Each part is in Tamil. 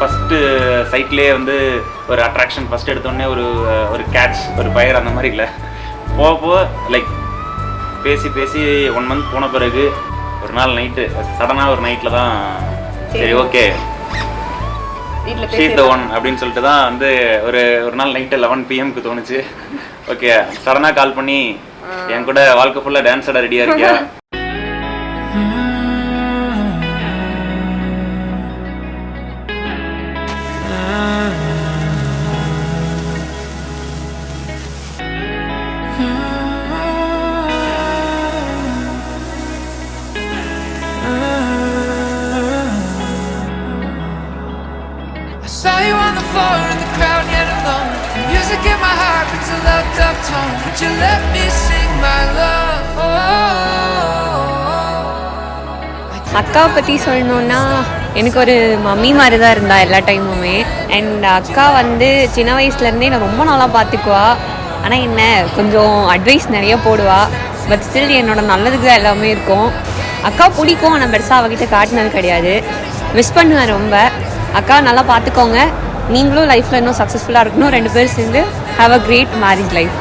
ஃபஸ்ட்டு சைட்லேயே வந்து ஒரு அட்ராக்ஷன், ஃபஸ்ட் எடுத்தோடனே ஒரு கேட்ச், ஒரு ஃபயர் அந்த மாதிரி இல்லை. போக போக லைக் பேசி பேசி 1 மந்த் போன பிறகு ஒரு நாள் நைட்டு சடனாக ஒரு நைட்டில் தான் சரி ஓகே ஷீட் த ஒன் அப்படின்னு சொல்லிட்டு தான் வந்து ஒரு நாள் நைட்டு 11 PM தோணுச்சு. ஓகே, சடனாக கால் பண்ணி என் கூட வாழ்க்கை ஃபுல்லாக டான்ஸ் ஆட ரெடியாக இருக்கியா? Saw you on the floor in the crowd yet alone. Music in my heart brings a loved up tone. Would you let me sing my love? அக்காவை பற்றி சொல்லணுன்னா எனக்கு ஒரு மம்மி மாதிரி தான் இருந்தா எல்லா டைமுமே. அண்ட் அக்கா வந்து சின்ன வயசுலேருந்தே நான் ரொம்ப நாளாக பார்த்துக்குவா. ஆனால் என்ன கொஞ்சம் அட்வைஸ் நிறைய போடுவா. பட் ஸ்டில் என்னோட நல்லதுக்கு தான் எல்லாமே இருக்கும். அக்கா பிடிக்கும், ஆனால் பெருசாக அவகிட்ட காட்டினது கிடையாது. மிஸ் பண்ணுவேன் ரொம்ப. அக்கா நல்லா பார்த்துக்கோங்க. நீங்களும் லைஃப்பில் இன்னும் சக்ஸஸ்ஃபுல்லாக இருக்கணும். 2 பேரும் சேர்ந்து have a great marriage life.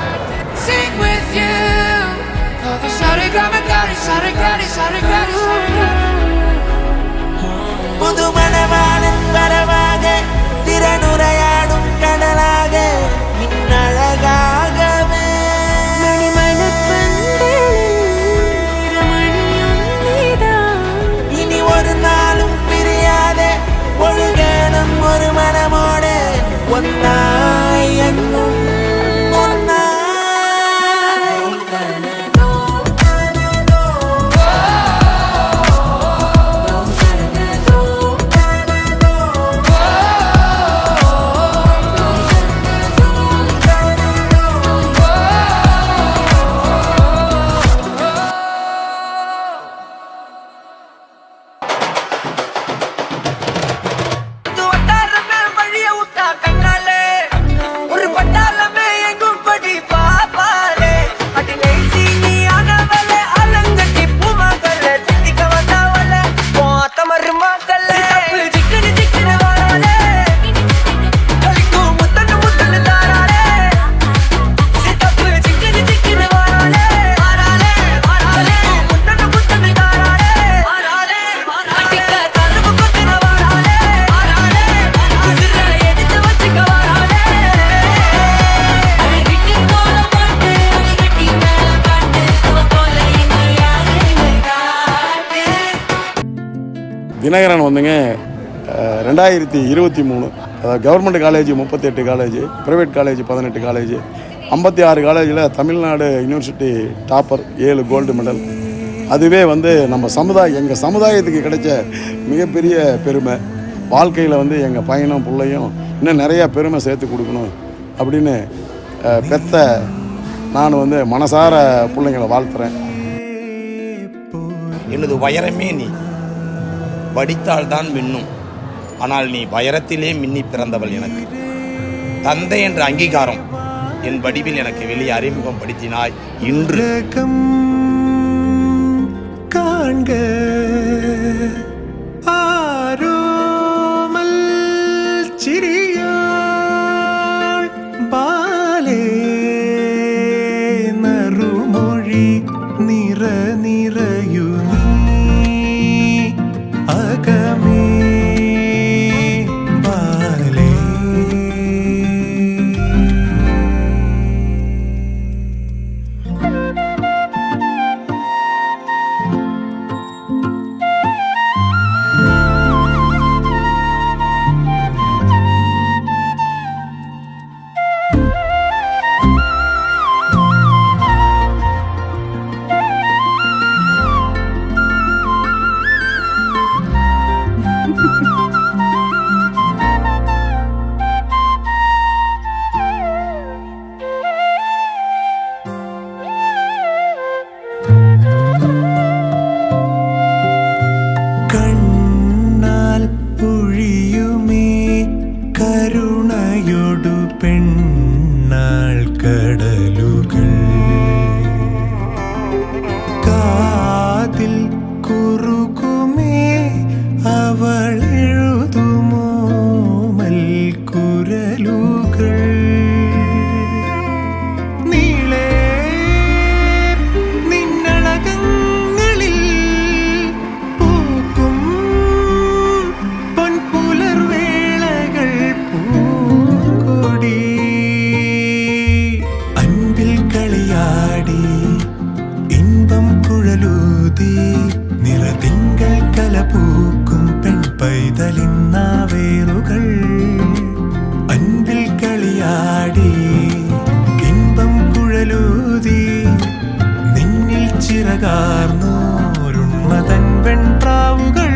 புது மணவாளன் வரவாக திறனுரையாடும் கடலாக மின்னழகாகவே இனி ஒரு நாளும் பிரியாத ஒழுகணும் ஒரு மனமோடு ஒன்னாய் என்னும் தினகரன் வந்துங்க 2023 அதாவது government college 38 college, private college 18 college, 56 காலேஜில் Tamil Nadu university topper 7 gold medal. அதுவே வந்து நம்ம எங்கள் சமுதாயத்துக்கு கிடைச்ச மிகப்பெரிய பெருமை. வாழ்க்கையில் வந்து எங்கள் பையனும் பிள்ளையும் இன்னும் நிறையா பெருமை சேர்த்து கொடுக்கணும் அப்படின்னு பெத்த நான் வந்து மனசார பிள்ளைங்களை வாழ்த்துறேன். எனது வைரமே நீ வடித்தால்தான் மின்னும், ஆனால் நீ வைரத்திலே மின்னி பிறந்தவள். எனக்கு தந்தை என்ற அங்கீகாரம் என் வடிவில் எனக்கு வெளியே அறிமுகம் படுத்தினாய். இன்று காண்க ஆரோமல் சிறியாள் பாலே நறுமொழி நிற நிறையுனி அகமே பாலே. കലയൂതി നിറതിങ്കൾ കലപൂക്കും പെൺപൈതലിൻ നാവേറുകൾ അൻപിൽ കളിയാടി ഇമ്പം കുഴലൂതി നിന്നിൽ ചിറകാർന്നോരുണ്മതൻ വെൺപ്രാവുകൾ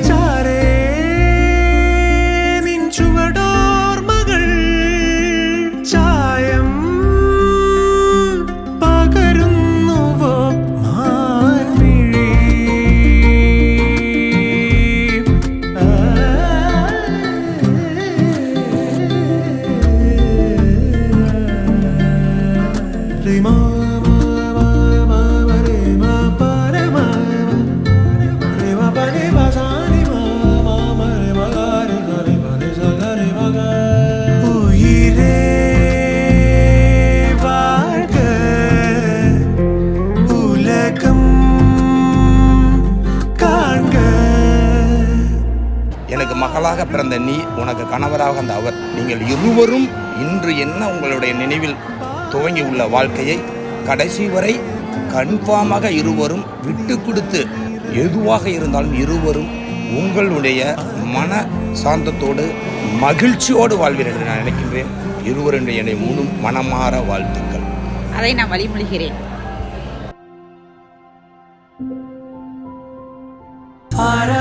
ചാരേ നിൻ ചുവടോർമകൾ ചായം പകരുന്നുവോ മാൻമിഴി റിമാ எனக்கு மகளாக பிறந்த நீ, உனக்கு கணவராக அந்த அவர், நீங்கள் இருவரும் இன்று என்ன உங்களுடைய நினைவில் துவங்கி உள்ள வாழ்க்கையை கடைசி வரை கன்ஃபார்மாக இருவரும் விட்டு கொடுத்து எதுவாக இருந்தாலும் இருவரும் உங்களுடைய மன சாந்தத்தோடு மகிழ்ச்சியோடு வாழ்வீர்கள் என்று நான் நினைக்கின்றேன். இருவருடைய என்னை முழு மனமாற வாழ்த்துக்கள். அதை நான் வழிமொழிகிறேன். Para